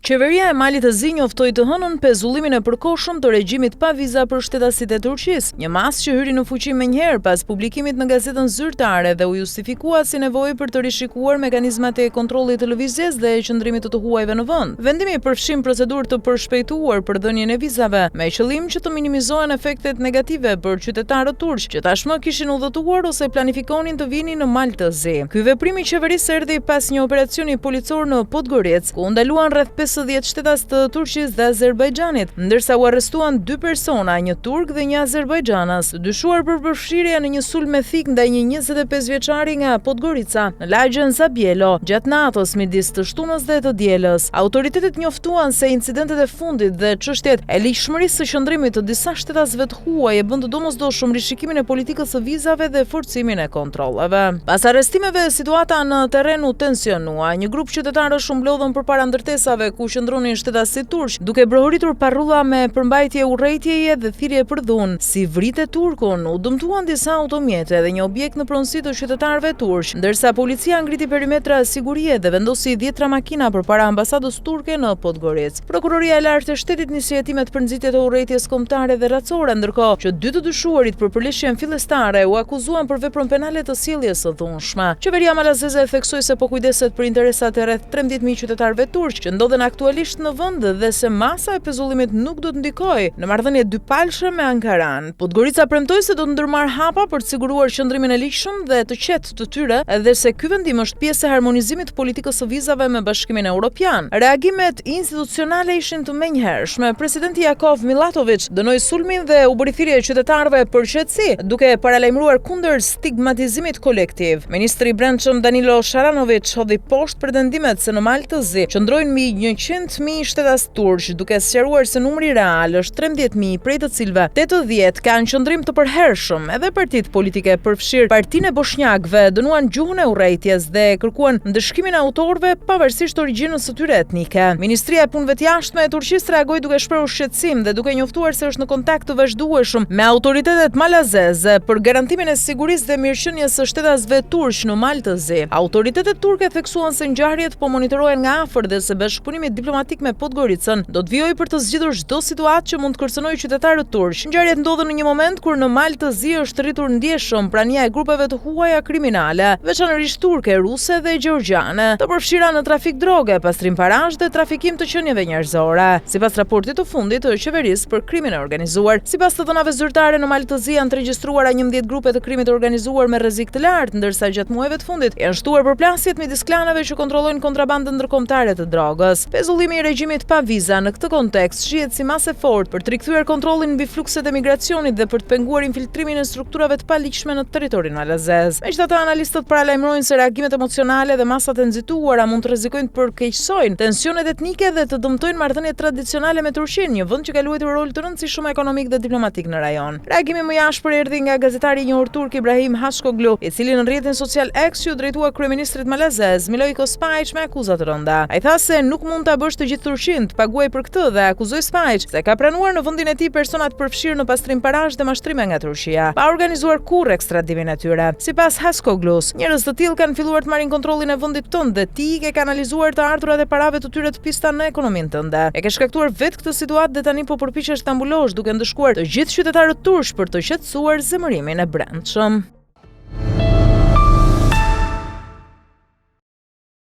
Qeveria e Malit të Zi njoftoi të hënën pezullimin e përkohshëm të regjimit pa viza për shtetasit e Turqisë, një masë që hyri në fuqi menjëherë pas publikimit në gazetën zyrtare dhe u justifikua si nevojë për të rishikuar mekanizmat e kontrollit të lëvizjes dhe qëndrimit të huajve në vend. Vendimi përfshin procedurë të përshpejtuar për dhënien e vizave, me qëllim që të minimizohen efektet negative për qytetarët turq që tashmë kishin udhëtuar ose planifikonin të vinin në Mal të Zi. Ky veprim i qeverisë erdhi pas një operacioni policor në Podgoricë, ku ndaluan rreth 50 shtetas të Turqisë dhe Azerbajxhanit, ndërsa u arrestuan 2 persona, një turk dhe një azerbajdxanas, dyshuar për përfshirje në një sulm ethik ndaj një 25 vjeçari nga Podgorica, në lagjen Zabjelo, gjatë natës midis të shtunës dhe të dielës. Autoritetet njoftuan se incidentet e fundit dhe çështjet e ligjshmërisë së qëndrimit të disa shtetasëve të huaj e bën të domosdoshëm rishikimin e politikës së vizave dhe forcimin e kontrolleve. Pas arrestimeve, situata në terren u tensionua. Një grup qytetarësh u mblodhën përpara ndërtesave ku qëndronin shtetasit turq, duke brohuritur parrulla me përmbajtje urrejtjeje dhe thirrje për dhunë. Si vrite turkun, u dëmtuan disa automjete dhe një objekt në pronësi të qytetarëve turq, ndërsa policia ngriti perimetra sigurie dhe vendosi 10 makina përpara ambasadës turke në Podgoricë. Prokuroria e lartë e shtetit nisi hetimet për nxitje të urrejtjes kombëtare dhe racore, ndërkohë që 2 të dyshuarit për përleshjen fillestare u akuzuan për veprën penale të sjelljes së dhunshme. Qeveria malazeze theksoi se po kujdeset për interesat e rreth 13.000 qytetarëve turq që ndodhen aktualisht në vend dhe se masa e pezullimit nuk do të ndikojë në marrëdhënie dypalshme me Ankaran. Podgorica premtoi se do të ndërmarrë hapa për të siguruar qëndrimin e ligjshëm dhe të qetë të tyre, edhe se ky vendim është pjesë e harmonizimit të politikës së vizave me Bashkimin Evropian. Reagimet institucionale ishin të menjëhershme. Presidenti Jakov Milatović dënoi sulmin dhe u bëri thirrje qytetarëve për qetësi, duke paralajmëruar kundër stigmatizimit kolektiv. Ministri i Brendshëm Danilo Sharanović hodhi poshtë pretendimet se në Mal të Zi qëndrojnë mbi 100.000 shtetas turq, duke sqaruar se numri real është 13.000, prej të cilëve 80 kanë qëndrim të përhershëm. Edhe partitë politike përfshirë Partinë e Bosnjakëve dënuan gjuhën e urrejtjes dhe kërkuan ndëshkimin e autorëve pavarësisht origjinës së tyre etnike. Ministria e Punëve të Jashtme e Turqisë reagoi duke shprehur shqetësim dhe duke njoftuar se është në kontakt të vazhdueshëm me autoritetet malazeze për garantimin e sigurisë dhe mirëqenies së shtetasëve turq në Mal të Zi. Autoritetet turke theksuan se ngjarjet po monitorohen nga afër dhe se bashkëpunimi diplomatik me Podgoricën do të vijojë për të zgjidhur çdo situatë që mund të kërcënojë qytetarët turq. Ngjarjet ndodhen në një moment kur në Mal të Zi është rritur ndjeshëm prania e grupeve të huaja kriminale, veçanërisht turke, ruse dhe gjeorgjane, të përfshira në trafik droge, pastrim parash dhe trafikim të qenieve njerëzore. Sipas raportit të fundit të qeverisë për krimin e organizuar, sipas të dhënave zyrtare në Mal të Zi janë të regjistruara 11 grupe të krimit të organizuar me rrezik të lartë, ndërsa gjatë muajve të fundit janë shtuar përplasjet midis klaneve që kontrollojnë kontrabandën ndërkombëtare të drogës. Pezullimi i regjimit pa viza në këtë kontekst shihet si masë e fortë për të rikthyer kontrollin mbi flukset e migracionit dhe për të penguar infiltrimin e strukturave të paligjshme në territorin malazez. Megjithatë, analistët paralajmërojnë se reagimet emocionale dhe masat e nxituara mund të rrezikojnë të përkeqësojnë tensionet etnike dhe të dëmtojnë marrëdhëniet tradicionale me Turqinë, një vend që ka luajtur rol të rëndësishëm ekonomik dhe diplomatik në rajon. Reagimi më i ashpër erdhi nga gazetari i njohur turk Ibrahim Hashkoglu, i cili në rrjetin social X u drejtua kryeministrit malazez Milojko Spajić me akuza të rënda. Ai tha se nuk mund ta bësh të gjithë Turqinë të paguajë për këtë dhe akuzoi Spajić se ka pranuar në vendin e tij persona të përfshirë në pastrim parash dhe mashtrime nga Turqia, pa organizuar kurrë ekstradimin e tyre. Sipas Hashkoglus, njerëz të tillë kanë filluar të marrin kontrollin e vendit tonë dhe ti ke kanalizuar të ardhurat e parave të tyre të pista në ekonominë tënde. E ke shkaktuar vetë këtë situatë dhe tani po përpiqesh ta mbulosh duke ndëshkuar të gjithë qytetarët turq për të qetësuar zemërimin e brendshëm.